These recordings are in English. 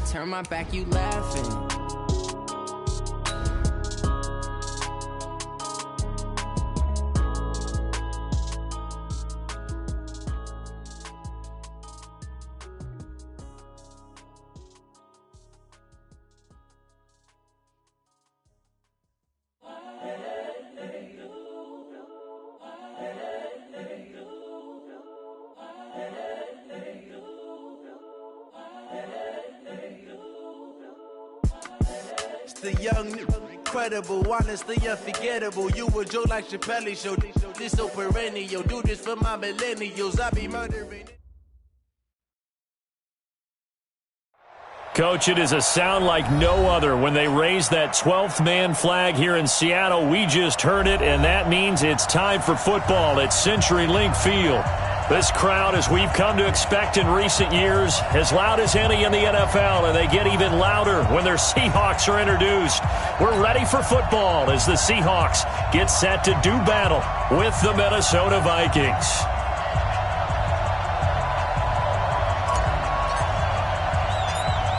turn my back, you laughing. The young, incredible, honestly unforgettable. You a joke like Chappelle Show. This so perennial. Do this for my millennials. I be murdering. Coach, it is a sound like no other when they raise that 12th man flag here in Seattle. We just heard it, and that means it's time for football at CenturyLink Field. This crowd, as we've come to expect in recent years, as loud as any in the NFL, and they get even louder when their Seahawks are introduced. We're ready for football as the Seahawks get set to do battle with the Minnesota Vikings.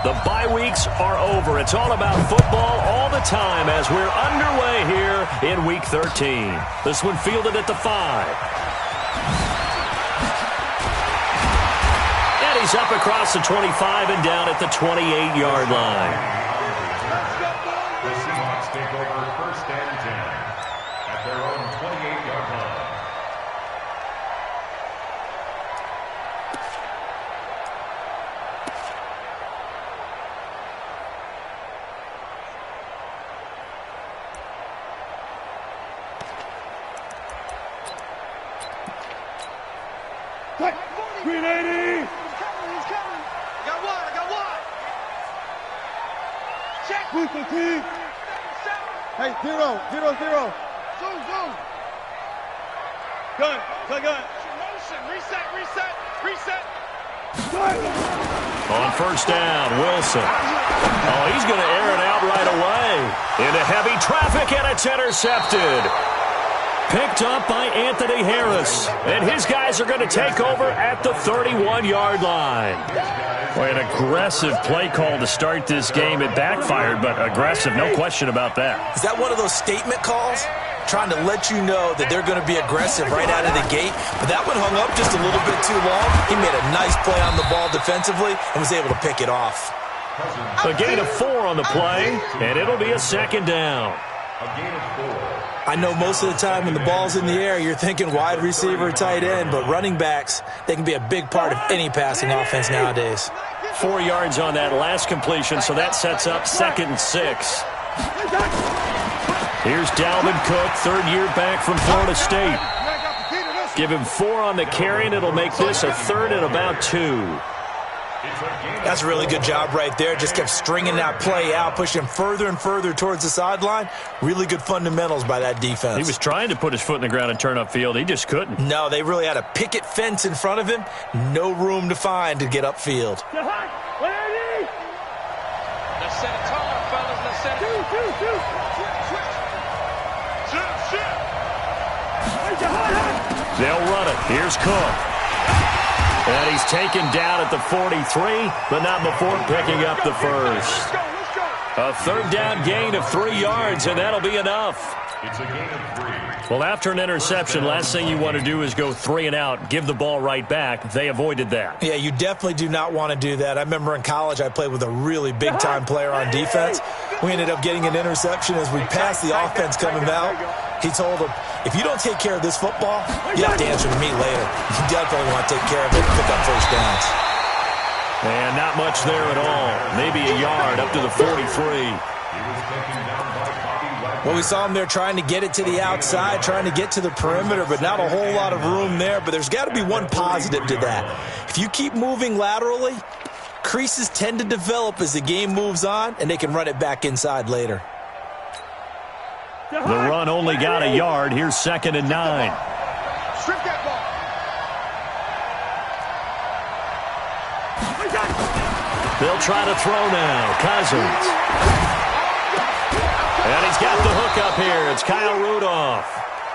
The bye weeks are over. It's all about football all the time as we're underway here in Week 13. This one fielded at the 5. He's up across the 25 and down at the 28-yard line. The Seahawks take over 1st and 10 at their own 28-yard line. Green 80! Boost the team. Hey, 0, 0, 0. Zoom, zoom. Gun, play gun. Motion, reset. On 1st down, Wilson. Oh, he's going to air it out right away. Into heavy traffic, and it's intercepted. Picked up by Anthony Harris. And his guys are going to take over at the 31-yard line. Boy, an aggressive play call to start this game. It backfired, but aggressive, no question about that. Is that one of those statement calls? Trying to let you know that they're going to be aggressive right out of the gate. But that one hung up just a little bit too long. He made a nice play on the ball defensively and was able to pick it off. A gain of 4 on the play, and it'll be a 2nd down. A gain of 4. I know most of the time when the ball's in the air, you're thinking wide receiver, tight end, but running backs, they can be a big part of any passing offense nowadays. 4 yards on that last completion, so that sets up 2nd and 6. Here's Dalvin Cook, 3rd year back from Florida State. Give him 4 on the carry, and it'll make this a 3rd and about 2. That's a really good job right there. Just kept stringing that play out, pushing further and further towards the sideline. Really good fundamentals by that defense. He was trying to put his foot in the ground and turn upfield. He just couldn't. No, they really had a picket fence in front of him. No room to find to get upfield. Let's set it taller, fellas. Let's set it. They'll run it. Here's Cook. And he's taken down at the 43, but not before picking up the first. A 3rd down gain of 3 yards, and that'll be enough. It's a gain of 3. Well, after an interception, last thing you want to do is go 3 and out, give the ball right back. They avoided that. Yeah, you definitely do not want to do that. I remember in college I played with a really big-time player on defense. We ended up getting an interception as we passed the offense coming out. He told him, if you don't take care of this football, you have to answer to me later. You definitely want to take care of it and pick up 1st downs. And not much there at all. Maybe a yard up to the 43. Well, we saw him there trying to get it to the outside, trying to get to the perimeter, but not a whole lot of room there. But there's got to be one positive to that. If you keep moving laterally, creases tend to develop as the game moves on, and they can run it back inside later. The run only got a yard. Here's 2nd and 9. Strip that ball. They'll try to throw now. Cousins. And he's got the hook up here. It's Kyle Rudolph.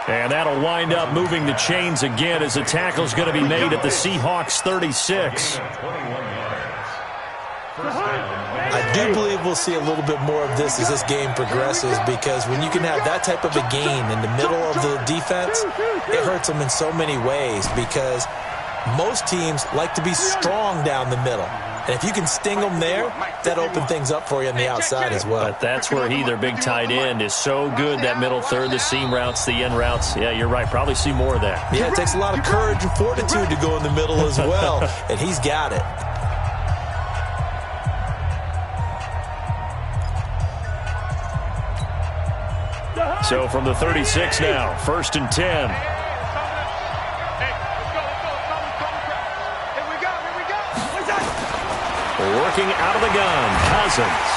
And that'll wind up moving the chains again as the tackle's going to be made at the Seahawks 36. I do believe we'll see a little bit more of this as this game progresses, because when you can have that type of a gain in the middle of the defense, it hurts them in so many ways, because most teams like to be strong down the middle. And if you can sting them there, that opens things up for you on the outside as well. But that's where their big tight end, is so good, that middle third, the seam routes, the end routes. Yeah, you're right. Probably see more of that. Yeah, it takes a lot of courage and fortitude to go in the middle as well, and he's got it. So from the 36 now, 1st and 10. Working out of the gun, Cousins.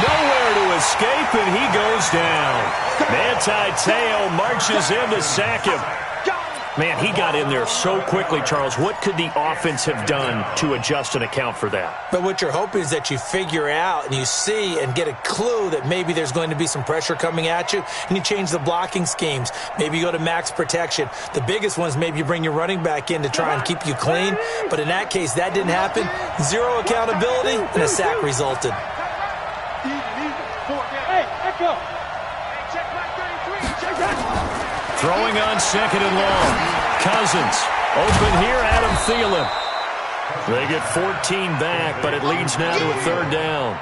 Nowhere to escape, and he goes down. Manti Te'o marches in to sack him. Man, he got in there so quickly, Charles. What could the offense have done to adjust and account for that? But what you're hoping is that you figure out and you see and get a clue that maybe there's going to be some pressure coming at you, and you change the blocking schemes. Maybe you go to max protection. The biggest one is maybe you bring your running back in to try and keep you clean. But in that case, that didn't happen. Zero accountability, and a sack resulted. Hey, echo. Throwing on 2nd and long. Cousins. Open here, Adam Thielen. They get 14 back, but it leads now to a 3rd down.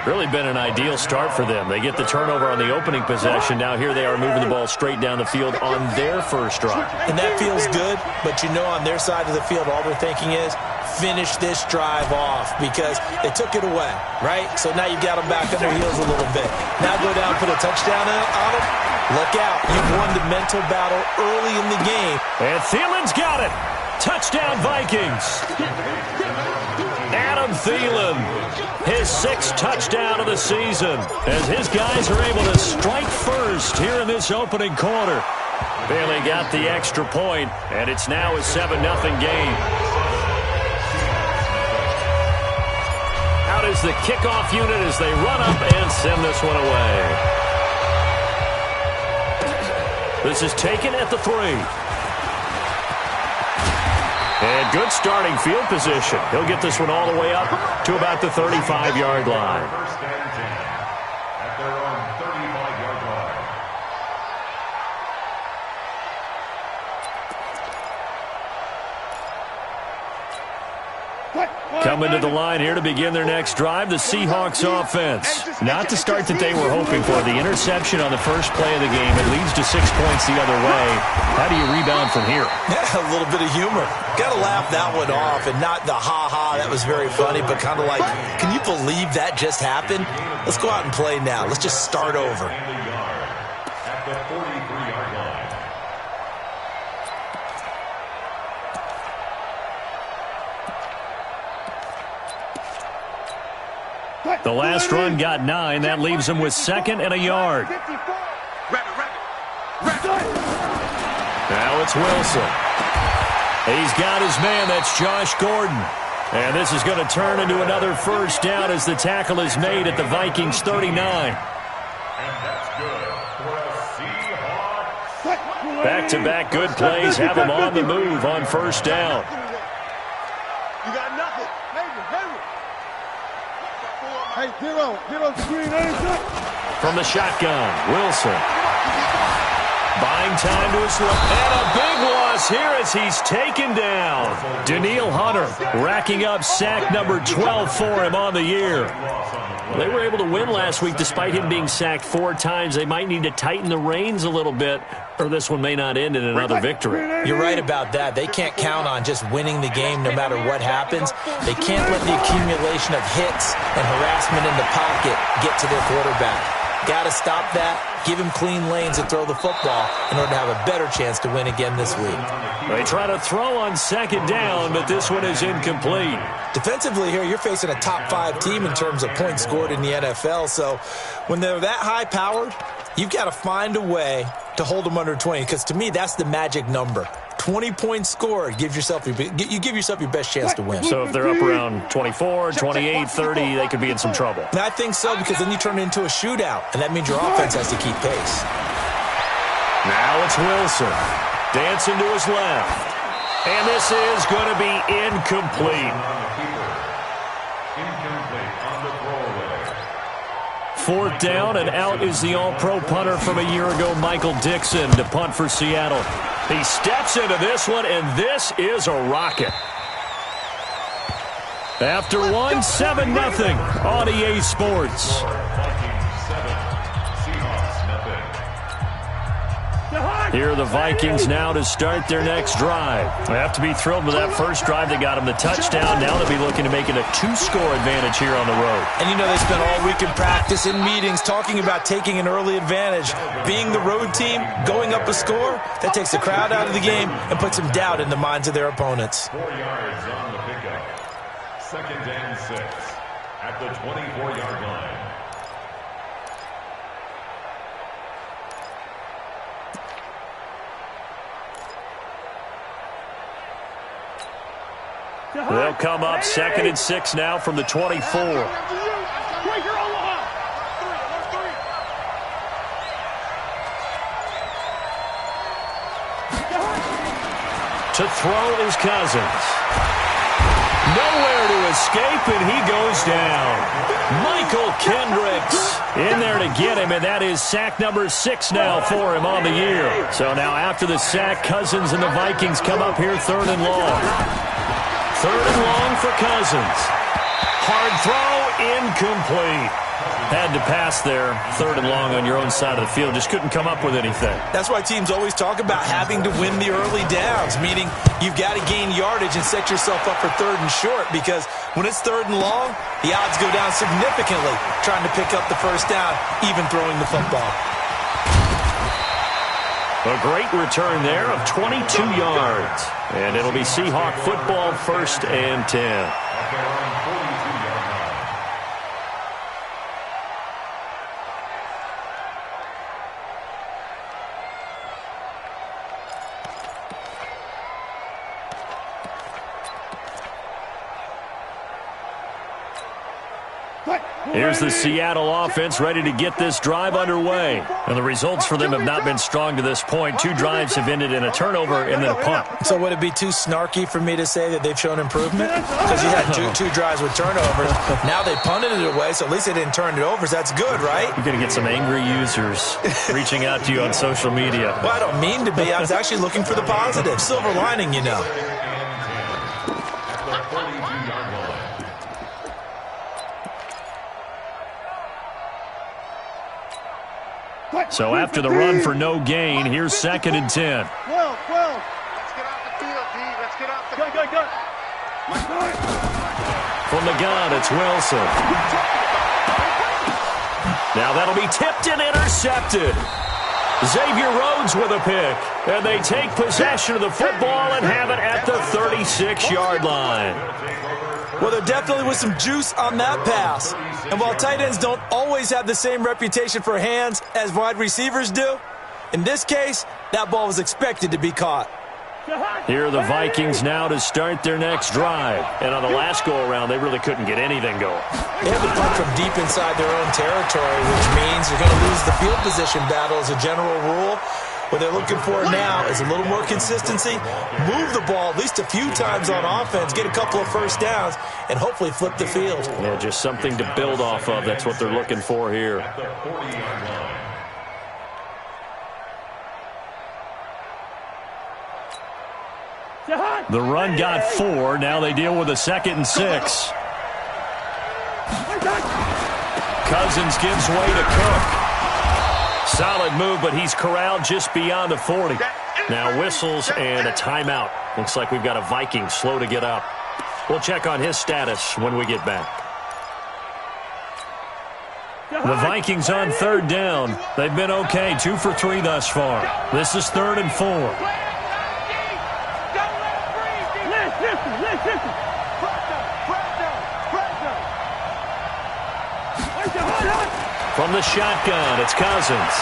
Really been an ideal start for them. They get the turnover on the opening possession. Now here they are moving the ball straight down the field on their first drive. And that feels good, but you know on their side of the field, all they're thinking is finish this drive off, because they took it away, right? So now you've got them back on their heels a little bit. Now go down and put a touchdown on them. Look out. You've won the mental battle early in the game. And Thielen's got it. Touchdown, Vikings. Adam Thielen, his 6th touchdown of the season, as his guys are able to strike first here in this opening quarter. Bailey got the extra point, and it's now a 7-0 game. Out is the kickoff unit as they run up and send this one away. This is taken at the 3. And good starting field position. He'll get this one all the way up to about the 35-yard line. 1st and 10 at their own 35-yard line. Coming to the line here to begin their next drive, the Seahawks offense. Not the start that they were hoping for. The interception on the first play of the game. It leads to 6 points the other way. How do you rebound from here? Yeah, a little bit of humor. Got to laugh that one off, and not the ha-ha, that was very funny, but kind of like, can you believe that just happened? Let's go out and play now. Let's just start over. At the 43-yard line. The last run got 9. That leaves them with 2nd and a yard. Now it's Wilson. He's got his man. That's Josh Gordon. And this is going to turn into another first down as the tackle is made at the Vikings 39. And that's good for a Seahawks. Back-to-back good plays have them on the move on first down. You got nothing. Hey, zero screen, From the shotgun, Wilson. Buying time to his left. And a big loss here as he's taken down. Danielle Hunter racking up sack number 12 for him on the year. They were able to win last week despite him being sacked 4 times. They might need to tighten the reins a little bit, or this one may not end in another victory. You're right about that. They can't count on just winning the game no matter what happens. They can't let the accumulation of hits and harassment in the pocket get to their quarterback. Got to stop that, give him clean lanes and throw the football in order to have a better chance to win again this week. They try to throw on 2nd down, but this one is incomplete. Defensively here, you're facing a top 5 team in terms of points scored in the NFL, so when they're that high-powered, you've got to find a way to hold them under 20, because to me, that's the magic number. 20 points scored, you give yourself your best chance to win. So if they're up around 24, 28, 30, they could be in some trouble. And I think so, because then you turn it into a shootout, and that means your offense has to keep pace. Now it's Wilson. Dancing to his left. And this is going to be incomplete. Incomplete on the throwaway. 4th down, and out is the all-pro punter from a year ago, Michael Dixon, to punt for Seattle. He steps into this one, and this is a rocket. After 1, 7-0 on EA Sports. Here are the Vikings now to start their next drive. They have to be thrilled with that first drive. They got them the touchdown. Now they'll be looking to make it a 2-score advantage here on the road. And you know they spent all week in practice, in meetings, talking about taking an early advantage. Being the road team, going up a score, that takes the crowd out of the game and puts some doubt in the minds of their opponents. 4 yards on the pickup. 2nd and 6 at the 24-yard line. They'll come up 2nd and 6 now from the 24. To throw is Cousins. Nowhere to escape, and he goes down. Michael Kendricks in there to get him, and that is sack number 6 now for him on the year. So now after the sack, Cousins and the Vikings come up here 3rd and long. 3rd and long for Cousins. Hard throw, incomplete. Had to pass there, 3rd and long on your own side of the field. Just couldn't come up with anything. That's why teams always talk about having to win the early downs, meaning you've got to gain yardage and set yourself up for 3rd and short, because when it's 3rd and long, the odds go down significantly trying to pick up the first down, even throwing the football. A great return there of 22 yards. And it'll be Seahawk football, 1st and 10. At their own 42-yard line. Here's the Seattle offense ready to get this drive underway. And the results for them have not been strong to this point. 2 drives have ended in a turnover and then a punt. So would it be too snarky for me to say that they've shown improvement? Because you had two drives with turnovers. Now they punted it away, so at least they didn't turn it over. So that's good, right? You're going to get some angry users reaching out to you on social media. Well, I don't mean to be. I was actually looking for the positive. Silver lining, you know. At the 32-yard line. So after the run for no gain, here's 2nd and 10. 12. Let's get off the field, D. Let's get off the field. Go. From the gun, it's Wilson. Now that'll be tipped and intercepted. Xavier Rhodes with a pick. And they take possession of the football and have it at the 36-yard line. Well, there definitely was some juice on that pass. And while tight ends don't always have the same reputation for hands as wide receivers do, in this case, that ball was expected to be caught. Here are the Vikings now to start their next drive. And on the last go-around, they really couldn't get anything going. They have to punt from deep inside their own territory, which means you're going to lose the field position battle as a general rule. What they're looking for now is a little more consistency, move the ball at least a few times on offense, get a couple of first downs, and hopefully flip the field. Yeah, just something to build off of. That's what they're looking for here. At the 40-yard line. The run got 4. Now they deal with a 2nd and 6. Cousins gives way to Cook. Solid move, but he's corralled just beyond the 40. Now whistles and a timeout. Looks like we've got a Viking slow to get up. We'll check on his status when we get back. The Vikings on 3rd down. They've been okay, 2 for 3 thus far. This is 3rd and 4. From the shotgun, it's Cousins.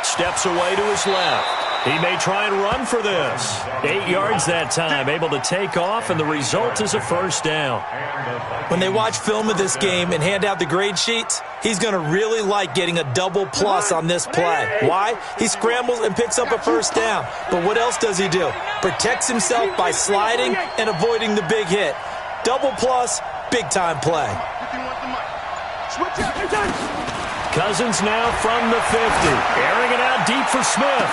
Steps away to his left. He may try and run for this. 8 yards that time, able to take off, and the result is a first down. When they watch film of this game and hand out the grade sheets, he's going to really like getting a double plus on this play. Why? He scrambles and picks up a first down. But what else does he do? Protects himself by sliding and avoiding the big hit. Double plus, big-time play. Cousins now from the 50. Airing it out deep for Smith.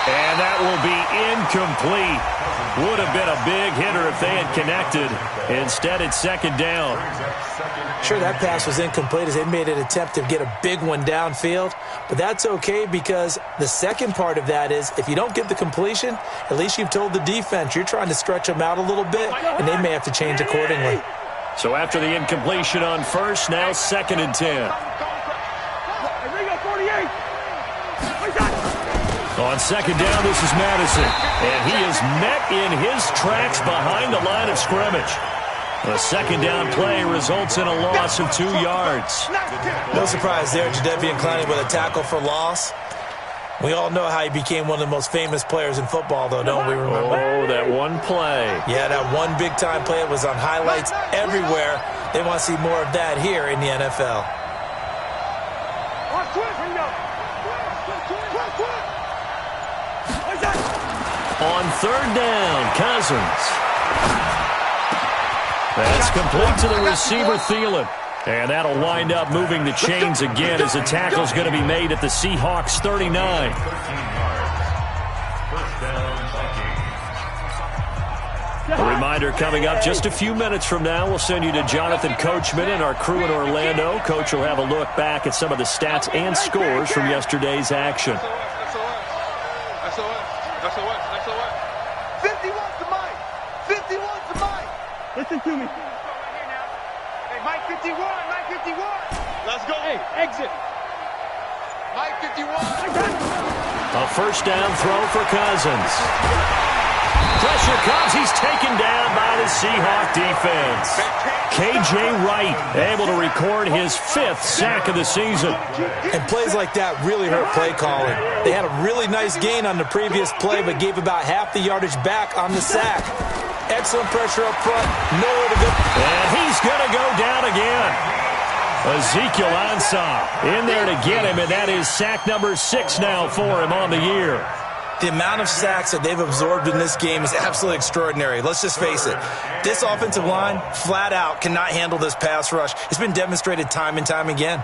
And that will be incomplete. Would have been a big hitter if they had connected. Instead, it's second down. Sure, that pass was incomplete as they made an attempt to get a big one downfield. But that's okay because the second part of that is if you don't get the completion, at least you've told the defense you're trying to stretch them out a little bit, and they may have to change accordingly. So after the incompletion on first, now second and 10. On second down, this is Madison. And he is met in his tracks behind the line of scrimmage. The second down play results in a loss of 2 yards. No surprise there, Jadeveon Clowney with a tackle for loss. We all know how he became one of the most famous players in football, though, don't we remember? Oh, that one play. Yeah, that one big-time play. It was on highlights everywhere. They want to see more of that here in the NFL. On third down, Cousins. That's complete to the receiver, Thielen. And that'll wind up moving the chains again as the tackle's going to be made at the Seahawks 39. A reminder coming up just a few minutes from now, we'll send you to Jonathan Coachman and our crew in Orlando. Coach will have a look back at some of the stats and scores from yesterday's action. 51's the mic. 51's the mic. Listen to me. Hey, Mike 51, Mike 51. Let's go. Hey, exit. Mike 51. A first down throw for Cousins. Pressure comes. He's taken down by the Seahawk defense. K.J. Wright able to record his 5th sack of the season. And plays like that really hurt play calling. They had a really nice gain on the previous play, but gave about half the yardage back on the sack. Excellent pressure up front. Nowhere to go. And he's going to go down again. Ezekiel Ansah in there to get him, and that is sack number 6 now for him on the year. The amount of sacks that they've absorbed in this game is absolutely extraordinary. Let's just face it. This offensive line, flat out, cannot handle this pass rush. It's been demonstrated time and time again.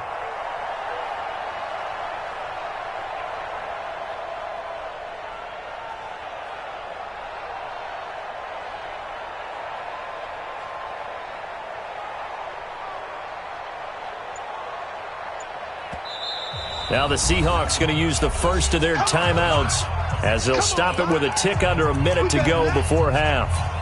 Now the Seahawks going to use the first of their timeouts as they'll stop it with a tick under a minute to go before half.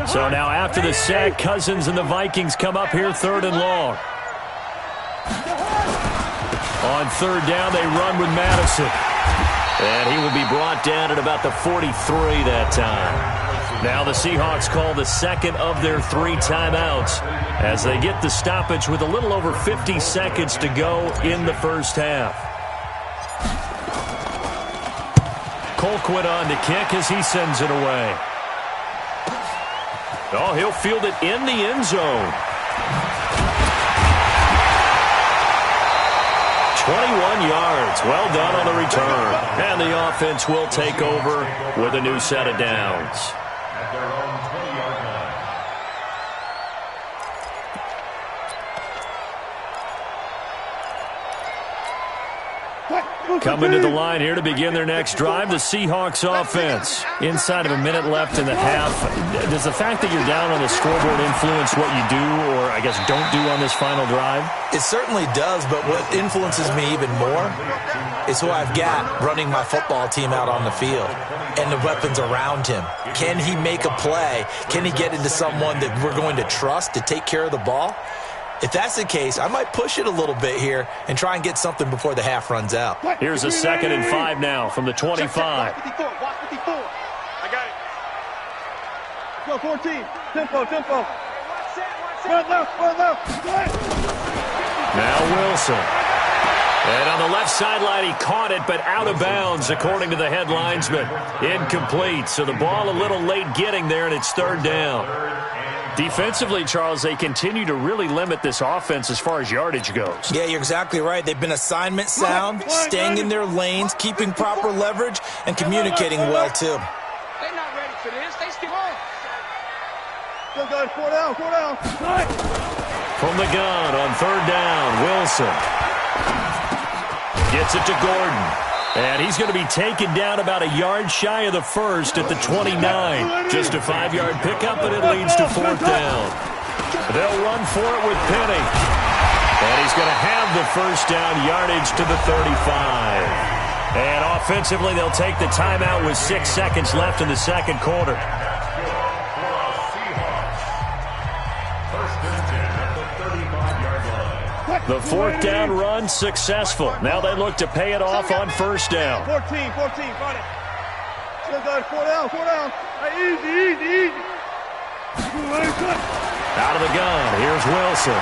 So now after the sack, Cousins and the Vikings come up here 3rd and long. On 3rd down, they run with Madison. And he will be brought down at about the 43 that time. Now the Seahawks call the second of their 3 timeouts as they get the stoppage with a little over 50 seconds to go in the first half. Colquitt on to kick as he sends it away. Oh, he'll field it in the end zone. 21 yards. Well done on the return. And the offense will take over with a new set of downs. At their own 20-yard line. Coming to the line here to begin their next drive, the Seahawks offense. Inside of a minute left in the half. Does the fact that you're down on the scoreboard influence what you do, or I guess don't do on this final drive? It certainly does, but what influences me even more is who I've got running my football team out on the field and the weapons around him. Can he make a play? Can he get into someone that we're going to trust to take care of the ball? If that's the case, I might push it a little bit here and try and get something before the half runs out. Here's a 2nd and 5 now from the 25. Watch 54. I got it. Go 14. Tempo. One left. Now Wilson. And on the left sideline, he caught it, but out of bounds, according to the head linesman. Incomplete. So the ball a little late getting there, and it's 3rd down. Defensively, Charles, they continue to really limit this offense as far as yardage goes. Yeah, you're exactly right. They've been assignment sound, staying in their lanes, keeping proper leverage, and communicating well, too. They're not ready for this. They still on. Still got 4 down. From the gun on 3rd down, Wilson gets it to Gordon. And he's going to be taken down about a yard shy of the first at the 29. Just a 5-yard pickup, and it leads to 4th down. They'll run for it with Penny. And he's going to have the first down yardage to the 35. And offensively, they'll take the timeout with 6 seconds left in the 2nd quarter. The 4th down run successful. Now they look to pay it off on 1st down. 14, got it. Still got 4 down. Easy. Out of the gun, here's Wilson.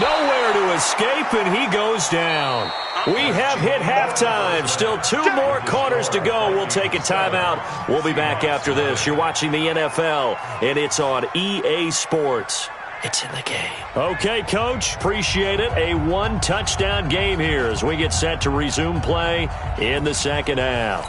Nowhere to escape, and he goes down. We have hit halftime. Still 2 more quarters to go. We'll take a timeout. We'll be back after this. You're watching the NFL, and it's on EA Sports. It's in the game. Okay, Coach. Appreciate it. A 1-touchdown game here as we get set to resume play in the 2nd half.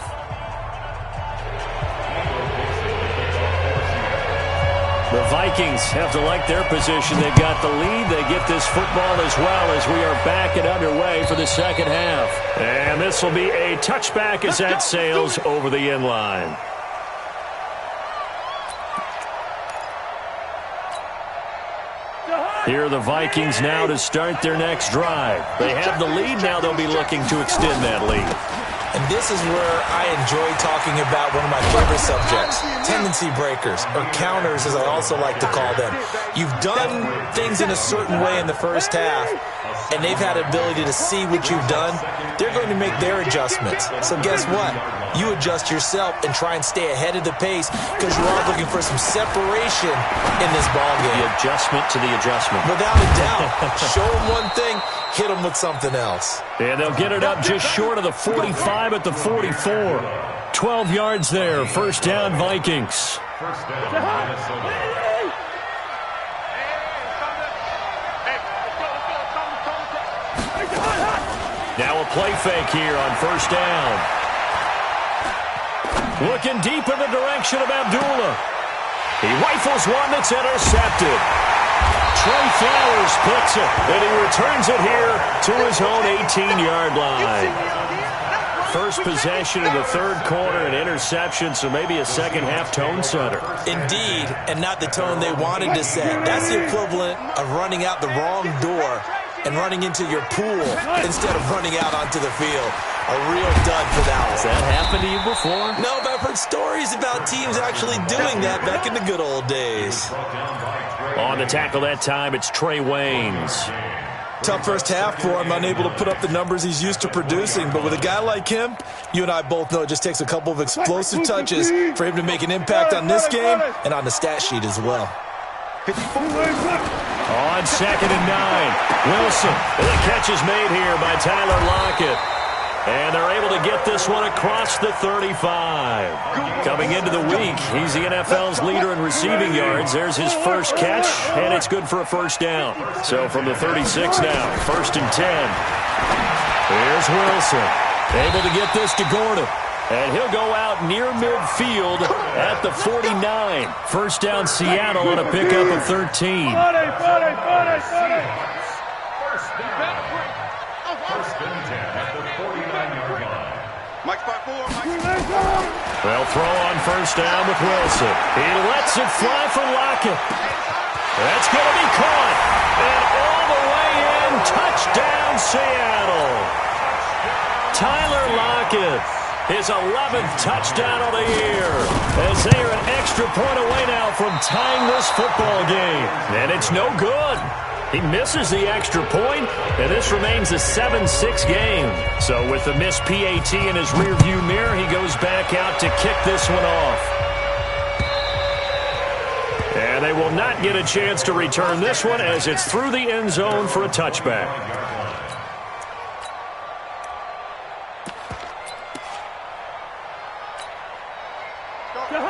The Vikings have to like their position. They've got the lead. They get this football as well as we are back and underway for the 2nd half. And this will be a touchback as that sails over the end line. Here are the Vikings now to start their next drive. They have the lead. Now they'll be looking to extend that lead. And this is where I enjoy talking about one of my favorite subjects, tendency breakers, or counters as I also like to call them. You've done things in a certain way in the first half, and they've had the ability to see what you've done. They're going to make their adjustments. So guess what? You adjust yourself and try and stay ahead of the pace because you're all looking for some separation in this ballgame. The adjustment to the adjustment. Without a doubt. Show them one thing, hit them with something else. And they'll get it up just short of the 45 at the 44. 12 yards there. 1st down, Vikings. First down, Minnesota. Now a play fake here on 1st down. Looking deep in the direction of Abdullah. He rifles one that's intercepted. Trey Flowers picks it, and he returns it here to his own 18-yard line. First possession of the 3rd quarter, an interception, so maybe a 2nd half tone setter. Indeed, and not the tone they wanted to set. That's the equivalent of running out the wrong door and running into your pool instead of running out onto the field. A real dud for that one. Has that happened to you before? No, but I've heard stories about teams actually doing that back in the good old days. On the tackle that time, it's Trey Waynes. Tough first half for him, unable to put up the numbers he's used to producing. But with a guy like him, you and I both know it just takes a couple of explosive touches for him to make an impact on this game and on the stat sheet as well. On 2nd and 9, Wilson. And the catch is made here by Tyler Lockett. And they're able to get this one across the 35. Coming into the week, he's the NFL's leader in receiving yards. There's his first catch, and it's good for a 1st down. So from the 36 now, 1st and 10. Here's Wilson. Able to get this to Gordon. And he'll go out near midfield at the 49. 1st down Seattle on a pickup of 13. They'll throw on 1st down with Wilson. He lets it fly for Lockett. That's going to be caught. And all the way in, touchdown Seattle. Tyler Lockett, his 11th touchdown of the year, as they are an extra point away now from tying this football game. And it's no good. He misses the extra point, and this remains a 7-6 game. So with the missed PAT in his rearview mirror, he goes back out to kick this one off. And they will not get a chance to return this one as it's through the end zone for a touchback.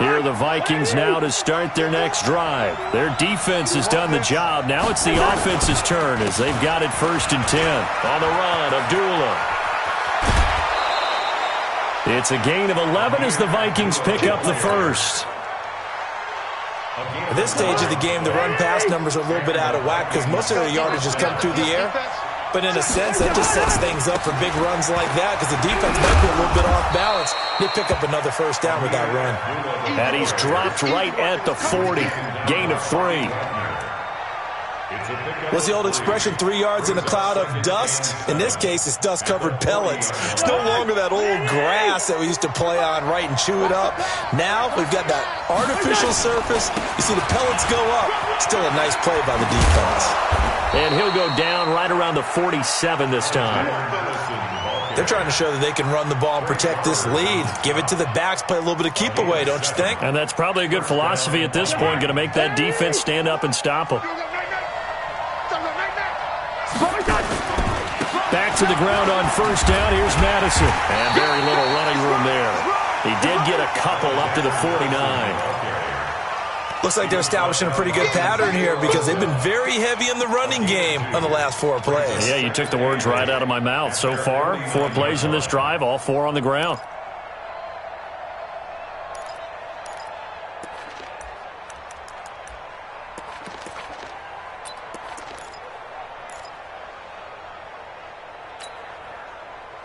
Here are the Vikings now to start their next drive. Their defense has done the job. Now it's the offense's turn as they've got it 1st and 10. On the run, Abdullah. It's a gain of 11 as the Vikings pick up the first. At this stage of the game, the run-pass numbers are a little bit out of whack because most of their yardage has come through the air. But in a sense, that just sets things up for big runs like that because the defense might be a little bit off balance. They pick up another first down with that run. And he's dropped right at the 40. Gain of 3. What's the old expression, 3 yards in a cloud of dust? In this case, it's dust-covered pellets. It's no longer that old grass that we used to play on, right, and chew it up. Now we've got that artificial surface. You see the pellets go up. Still a nice play by the defense. And he'll go down right around the 47 this time. They're trying to show that they can run the ball and protect this lead. Give it to the backs, play a little bit of keep away, don't you think? And that's probably a good philosophy at this point, going to make that defense stand up and stop them. Back to the ground on first down. Here's Madison. And very little running room there. He did get a couple up to the 49. Looks like they're establishing a pretty good pattern here because they've been very heavy in the running game on the last 4 plays. Yeah, you took the words right out of my mouth. So far, 4 plays in this drive, all 4 on the ground.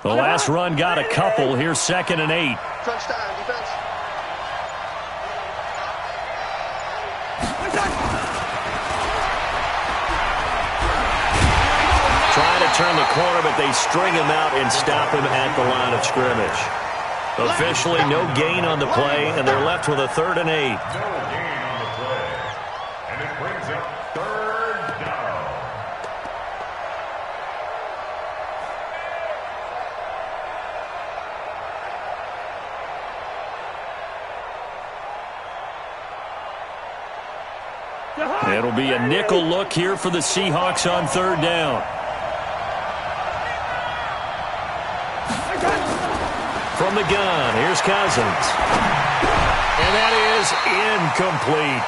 The last run got a couple. Here's 2nd and 8. Touchdown, defense. Trying to turn the corner, but they string him out and stop him at the line of scrimmage. Officially, no gain on the play, and they're left with a 3rd and 8. No gain on the play. And it brings up 3rd down. It'll be a nickel look here for the Seahawks on 3rd down. From the gun, here's Cousins. And that is incomplete.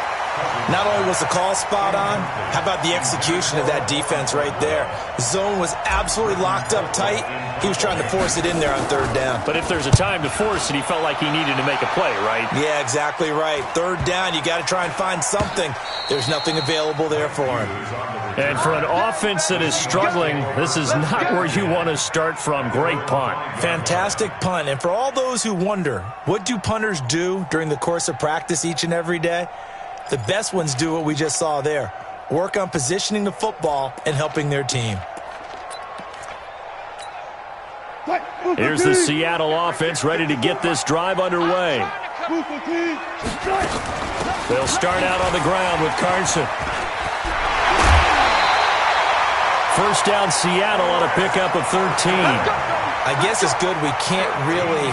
Not only was the call spot on, how about the execution of that defense right there? The zone was absolutely locked up tight. He was trying to force it in there on 3rd down. But if there's a time to force it, he felt like he needed to make a play, right? Yeah, exactly right. 3rd down, you got to try and find something. There's nothing available there for him. And for an offense that is struggling, this is not where you want to start from. Great punt. Fantastic punt. And for all those who wonder, what do punters do during the course of practice each and every day? The best ones do what we just saw there. Work on positioning the football and helping their team. Here's the Seattle offense ready to get this drive underway. They'll start out on the ground with Carson. First down Seattle on a pickup of 13. I guess it's good we can't really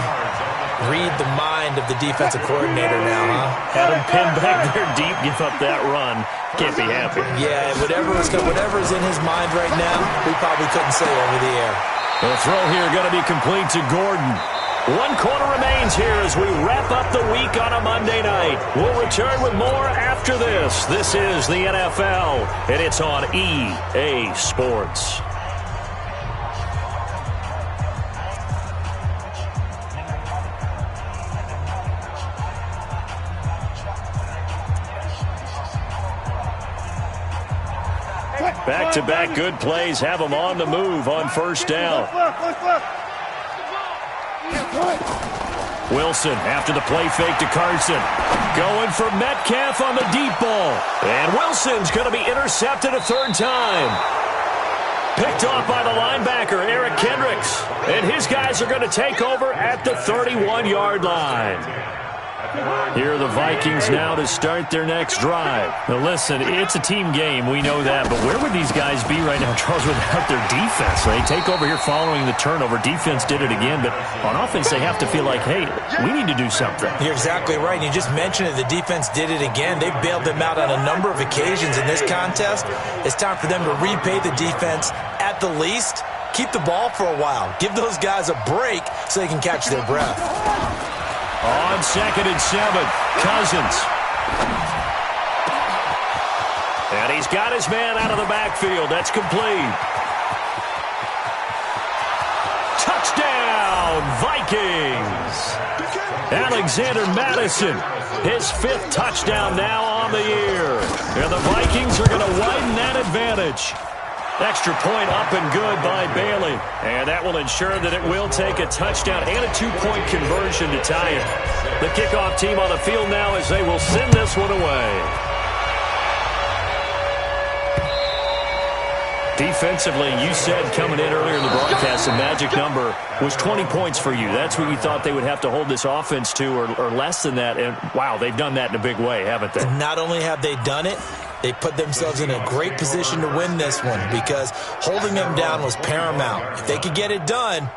read the mind of the defensive coordinator now, huh? Had him pinned back there deep, give up that run. Can't be happy. Yeah, whatever is in his mind right now, we probably couldn't say over the air. The throw here going to be complete to Gordon. 1 quarter remains here as we wrap up the week on a Monday night. We'll return with more after this. This is the NFL, and it's on EA Sports. Back-to-back good plays have them on the move on first down. Wilson after the play fake to Carson. Going for Metcalf on the deep ball. And Wilson's going to be intercepted a third time. Picked off by the linebacker, Eric Kendricks. And his guys are going to take over at the 31-yard line. Here are the Vikings now to start their next drive. Now listen, it's a team game, we know that, but where would these guys be right now, Charles, without their defense? They take over here following the turnover. Defense did it again, but on offense they have to feel like, hey, we need to do something. You're exactly right. You just mentioned it. The defense did it again. They bailed them out on a number of occasions in this contest. It's time for them to repay the defense at the least. Keep the ball for a while. Give those guys a break so they can catch their breath. On 2nd and 7, Cousins. And he's got his man out of the backfield. That's complete. Touchdown, Vikings. Alexander Madison, his 5th touchdown now on the year. And the Vikings are going to widen that advantage. Extra point up and good by Bailey. And that will ensure that it will take a touchdown and a 2-point conversion to tie it. The kickoff team on the field now as they will send this one away. Defensively, you said coming in earlier in the broadcast, the magic number was 20 points for you. That's what you thought they would have to hold this offense to or less than that. And, wow, they've done that in a big way, haven't they? Not only have they done it, they put themselves in a great position to win this one because holding them down was paramount. If they could get it done,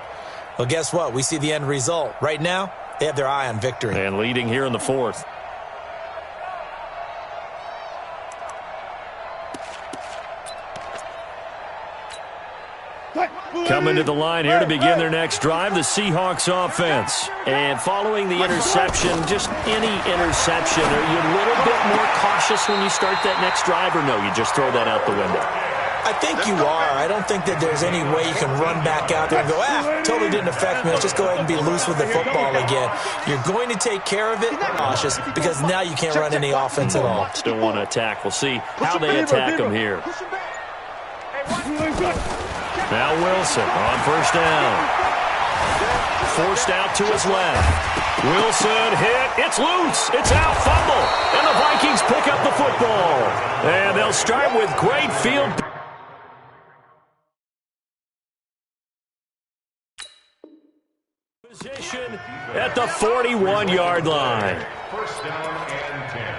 well, guess what? We see the end result. Right now, they have their eye on victory. And leading here in the 4th. Coming to the line here to begin their next drive, the Seahawks offense. And following the interception, just any interception, are you a little bit more cautious when you start that next drive, or no, you just throw that out the window? I think you are. I don't think that there's any way you can run back out there and go, totally didn't affect me. Let's just go ahead and be loose with the football again. You're going to take care of it, cautious, because now you can't run any offense at all. Still want to attack. We'll see how they attack them here. Now Wilson on 1st down. Forced out to his left. Wilson hit. It's loose. It's out. Fumble. And the Vikings pick up the football. And they'll start with great field position at the 41-yard line. 1st down and 10.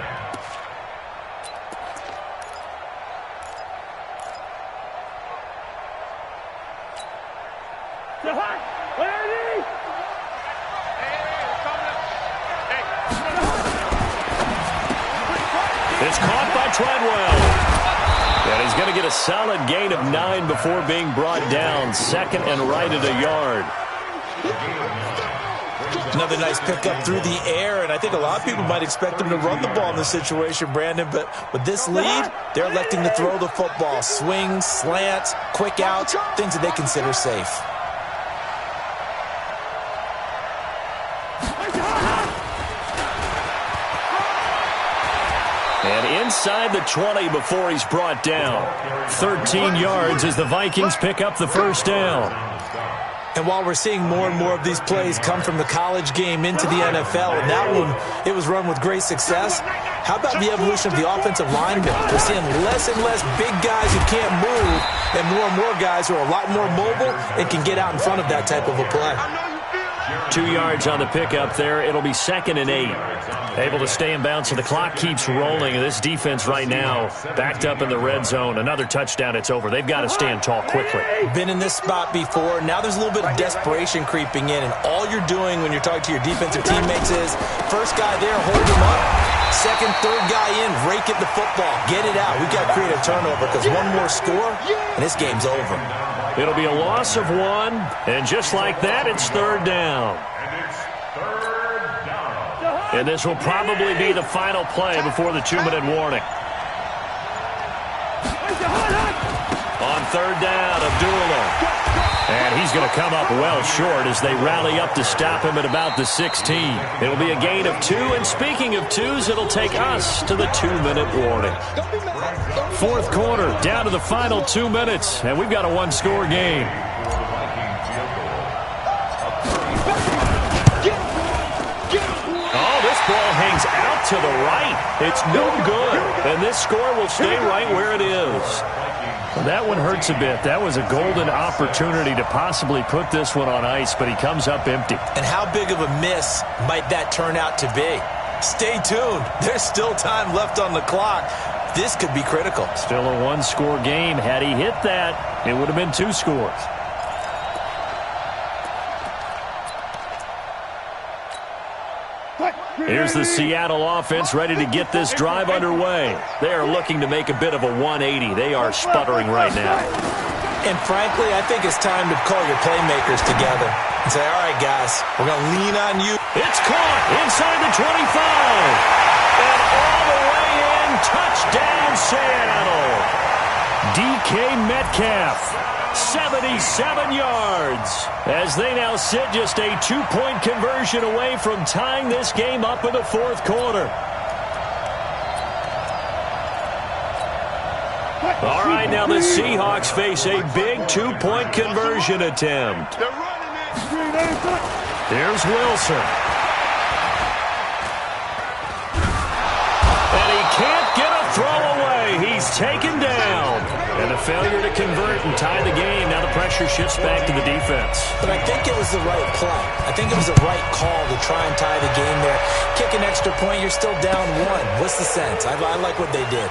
It's caught by Treadwell. And he's going to get a solid gain of 9 before being brought down. 2nd and right at a yard. Another nice pickup through the air, and I think a lot of people might expect them to run the ball in this situation, Brandon, but with this lead, they're electing to throw the football. Swings, slants, quick outs, things that they consider safe. And inside the 20 before he's brought down. 13 yards as the Vikings pick up the 1st down. And while we're seeing more and more of these plays come from the college game into the NFL, and that one, it was run with great success, how about the evolution of the offensive linemen? We're seeing less and less big guys who can't move and more guys who are a lot more mobile and can get out in front of that type of a play. 2 yards on the pickup there. It'll be 2nd and 8. Able to stay in bounds, so the clock keeps rolling. This defense right now backed up in the red zone. Another touchdown, it's over. They've got to stand tall quickly. Been in this spot before. Now there's a little bit of desperation creeping in, and all you're doing when you're talking to your defensive teammates is first guy there, hold him up. Second, third guy in, rake at the football. Get it out. We've got to create a turnover because one more score, and this game's over. It'll be a loss of 1, and just like that, it's 3rd down. And this will probably be the final play before the 2-minute warning. On 3rd down, Abdullah. And he's going to come up well short as they rally up to stop him at about the 16. It'll be a gain of 2, and speaking of 2s, it'll take us to the 2-minute warning. 4th quarter, down to the final 2 minutes, and we've got a 1-score game. Vikings out to the right. It's no good. And this score will stay right where it is. Well, that one hurts a bit. That was a golden opportunity to possibly put this one on ice, but he comes up empty. And how big of a miss might that turn out to be? Stay tuned. There's still time left on the clock. This could be critical. Still a one-score game. Had he hit that, it would have been 2 scores. Here's the Seattle offense ready to get this drive underway. They are looking to make a bit of a 180. They are sputtering right now. And frankly, I think it's time to call your playmakers together and say, all right, guys, we're going to lean on you. It's caught inside the 25. And all the way in, touchdown Seattle. DK Metcalf, 77 yards. As they now sit just a 2-point conversion away from tying this game up in the 4th quarter. All right, now the Seahawks face a big 2-point conversion attempt. There's Wilson. And he can't get a throw away. He's taken down. And a failure to convert and tie the game. Now the pressure shifts back to the defense. But I think it was the right play. I think it was the right call to try and tie the game there. Kick an extra point, you're still down 1. What's the sense? I like what they did.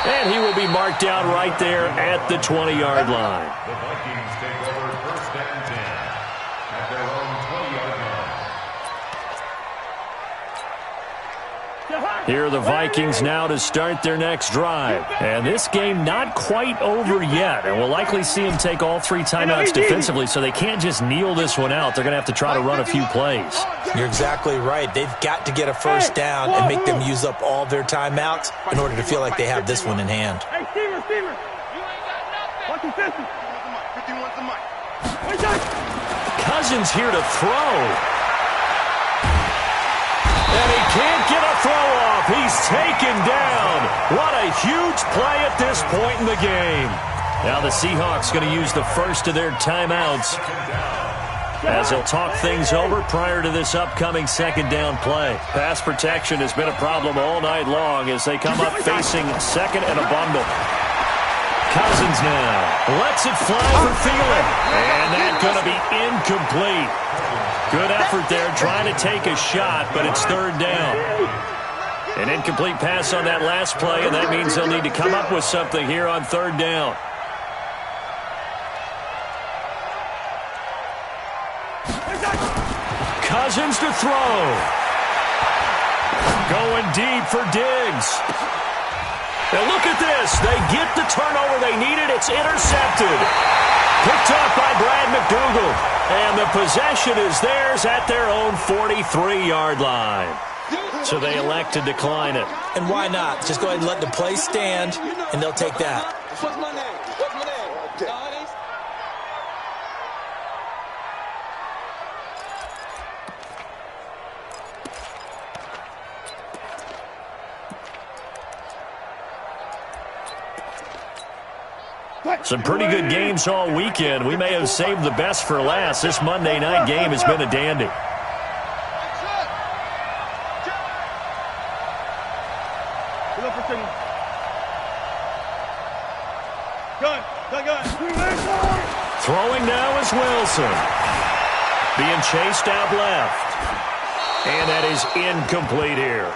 And he will be marked down right there at the 20-yard line. The Vikings take over 1st and 10 at their own 20-yard line. Here are the Vikings now to start their next drive. And this game not quite over yet. And we'll likely see them take all 3 timeouts defensively, so they can't just kneel this one out. They're going to have to try to run a few plays. You're exactly right. They've got to get a first down and make them use up all their timeouts in order to feel like they have this one in hand. Hey, Steamer. You ain't got nothing. 150. 51's the mic. Cousins here to throw. And he can't get a throw off. He's taken down. What a huge play at this point in the game. Now the Seahawks going to use the first of their timeouts as they'll talk things over prior to this upcoming 2nd down play. Pass protection has been a problem all night long as they come up facing 2nd and a bundle. Cousins now lets it fly for Thielen. And that's going to be incomplete. Good effort there trying to take a shot, but it's 3rd down. An incomplete pass on that last play, and that means they'll need to come up with something here on 3rd down. Cousins to throw. Going deep for Diggs. Now look at this. They get the turnover they needed. It's intercepted. Picked up by Brad McDougal. And the possession is theirs at their own 43-yard line. So they elect to decline it. And why not? Just go ahead and let the play stand, and they'll take that. What's my name? Some pretty good games all weekend. We may have saved the best for last. This Monday night game has been a dandy. Throwing now is Wilson. Being chased out left. And that is incomplete here.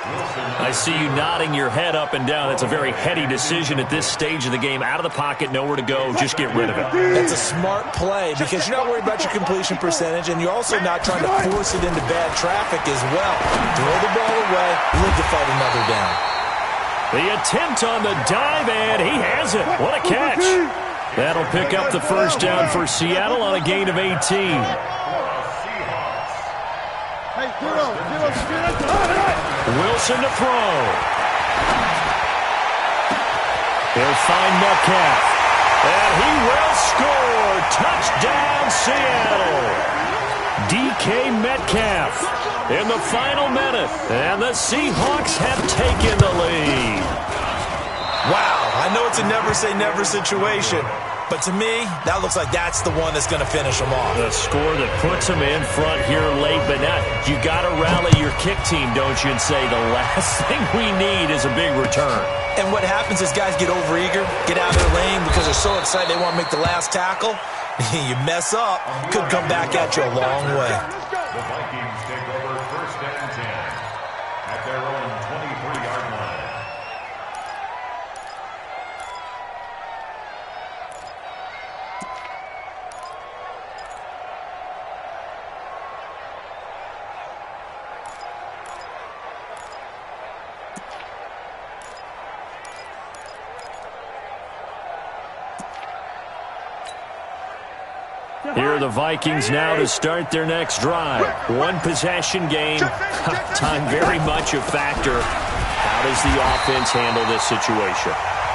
I see you nodding your head up and down. It's a very heady decision at this stage of the game. Out of the pocket, nowhere to go. Just get rid of it. That's a smart play because you're not worried about your completion percentage, and you're also not trying to force it into bad traffic as well. Throw the ball away, live to fight another down. The attempt on the dive, and he has it. What a catch. That'll pick up the first down for Seattle on a gain of 18. Wilson to throw. He'll find Metcalf. And he will score. Touchdown, Seattle. DK Metcalf in the final minute. And the Seahawks have taken the lead. Wow, I know it's a never say never situation, But to me, that looks like that's the one that's going to finish them off. The score that puts them in front here late, but now you got to rally your kick team, don't you, and say the last thing we need is a big return. And what happens is guys get overeager, get out of their lane because they're so excited they want to make the last tackle. You mess up, could come back at you a long way. The Vikings take over 1st and 10 at their own 23-yard line. Here are the Vikings now to start their next drive. One possession game. Time very much a factor. How does the offense handle this situation?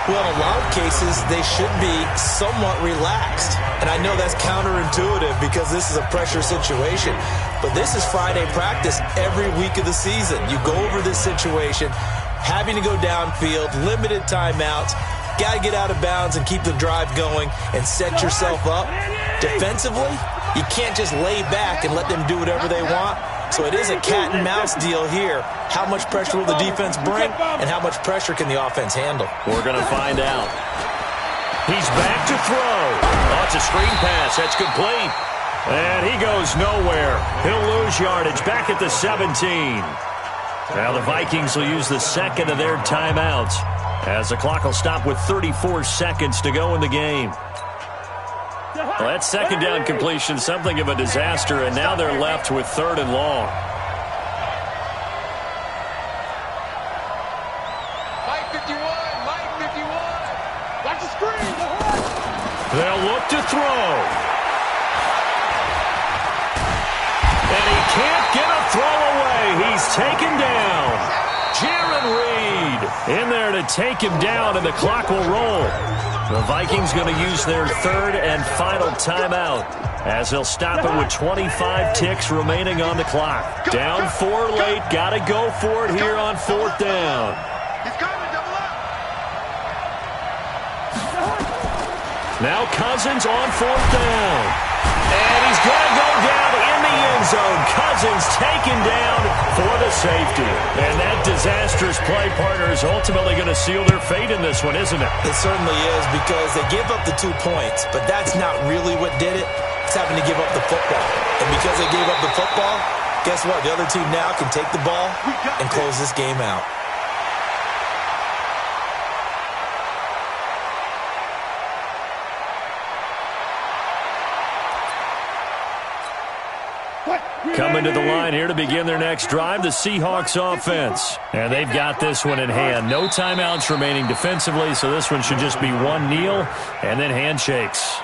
Well, in a lot of cases, they should be somewhat relaxed. And I know that's counterintuitive because this is a pressure situation. But this is Friday practice every week of the season. You go over this situation, having to go downfield, limited timeouts, got to get out of bounds and keep the drive going and set yourself up. Defensively, you can't just lay back and let them do whatever they want. So it is a cat and mouse deal here. How much pressure will the defense bring, and how much pressure can the offense handle? We're going to find out. He's back to throw. Oh, it's a screen pass. That's complete. And he goes nowhere. He'll lose yardage back at the 17. Now the Vikings will use the second of their timeouts as the clock will stop with 34 seconds to go in the game. Well, that second down completion, something of a disaster, and now they're left with 3rd and long. Mike 51, Mike 51. Watch the screen. They'll look to throw. And he can't get a throw away. He's taken down. Jaron Reed in there to take him down, and the clock will roll. The Vikings going to use their 3rd and final timeout as they'll stop it with 25 ticks remaining on the clock. Down 4 late. Got to go for it here on 4th down. He's coming, double up. Now Cousins on 4th down. And he's going to go down in the end zone. Cousins taken down for the safety. And that disastrous play partner is ultimately going to seal their fate in this one, isn't it? It certainly is, because they gave up the 2 points, but that's not really what did it. It's having to give up the football. And because they gave up the football, guess what? The other team now can take the ball and close this game out. Coming to the line here to begin their next drive, the Seahawks offense. And they've got this one in hand. No timeouts remaining defensively, so this one should just be one kneel and then handshakes.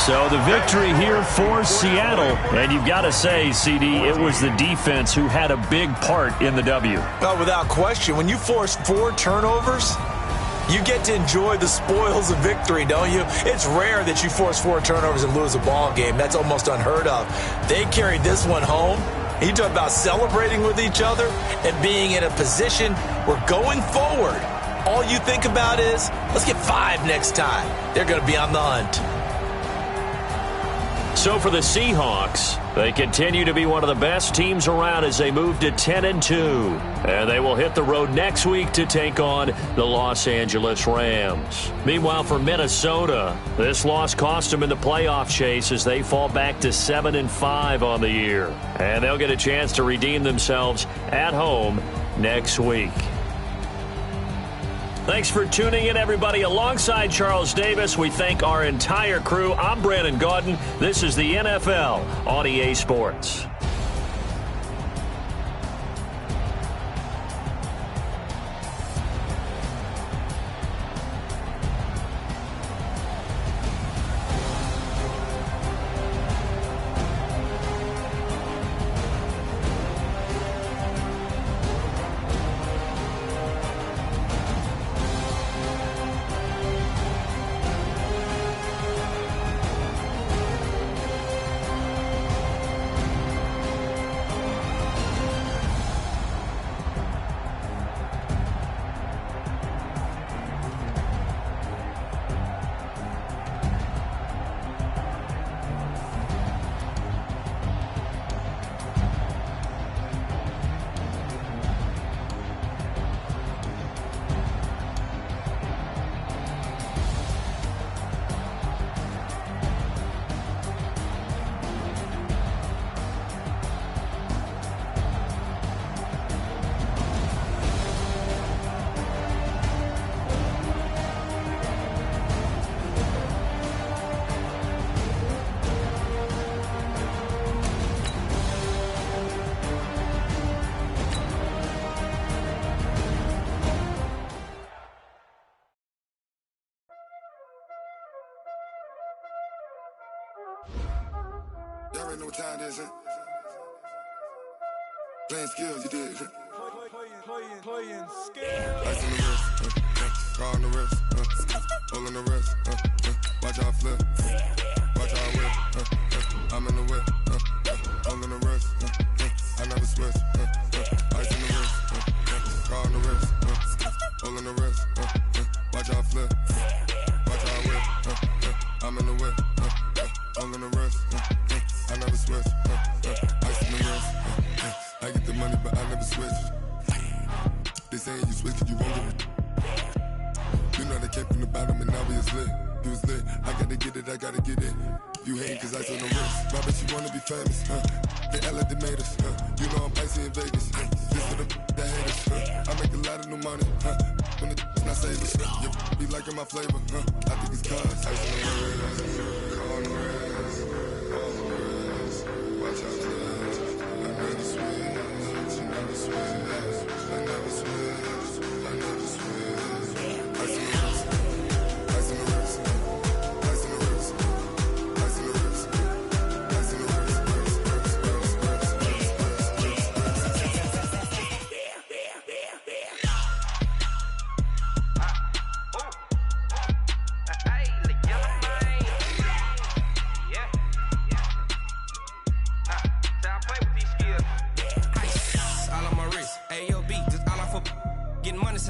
So the victory here for Seattle. And you've got to say, CD, it was the defense who had a big part in the W. Well, without question, when you force 4 turnovers, you get to enjoy the spoils of victory, don't you? It's rare that you force 4 turnovers and lose a ball game. That's almost unheard of. They carried this one home. You talk about celebrating with each other and being in a position where going forward, all you think about is, let's get 5 next time. They're going to be on the hunt. So for the Seahawks, they continue to be one of the best teams around as they move to 10-2. And they will hit the road next week to take on the Los Angeles Rams. Meanwhile, for Minnesota, this loss cost them in the playoff chase as they fall back to 7-5 on the year. And they'll get a chance to redeem themselves at home next week. Thanks for tuning in, everybody. Alongside Charles Davis, we thank our entire crew. I'm Brandon Gaudin. This is the NFL on EA Sports. Y'all already know what time it is, huh? Playing skills, you did. Playing skills. Ice on the wrist, car on the wrist, hole in the wrist, watch how I flip, watch how I whip, I'm in the whip, hole in the wrist, I never switch, ice on the wrist, car on the wrist, hole in the wrist, watch how I flip, watch how I whip, I'm in the whip, hole in the wrist, I never switch, ice on the wrist, I get the money but I never switch. They saying you switch 'cause you won't get it. You know they came from the bottom and now we is lit. You was lit, I gotta get it, I gotta get it. You hate 'cause ice on the wrist. Why bet you wanna be famous, They LA they made us, You know I'm icy in Vegas, This for the that hate us, I make a lot of new money, When the not save us, You be liking my flavor, I think it's cause ice on the wrist, car on the wrist, all on the wrist. Watch out, flash, I never switch, you never switch. I never switch, I never switch. Ice on the wrist, ice on the wrist, ice on the wrist, ice on the wrist, ice on the wrist,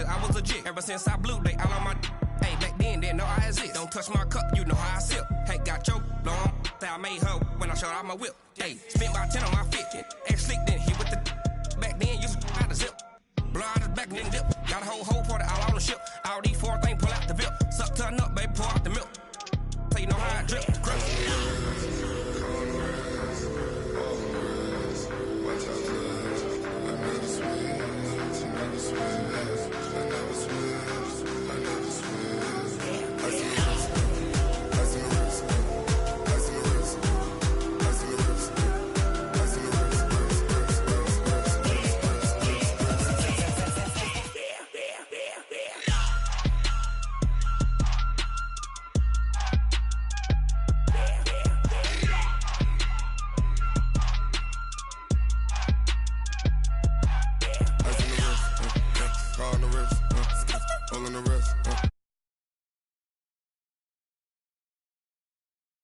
I was legit. Ever since I blew, they all on my. Hey, back then, didn't know I exist. Don't touch my cup, you know how I sip. Hey, got your long. I made her when I showed out my whip. Hey, spent about 10 on my fit. X slick, then hit with the. Back then, used to out the zip. Blow out his back, then dip. Got a whole party all on the ship. All these four things pull out the VIP. Suck, turn up, baby, pour out the milk. So you know how I drip. Crush.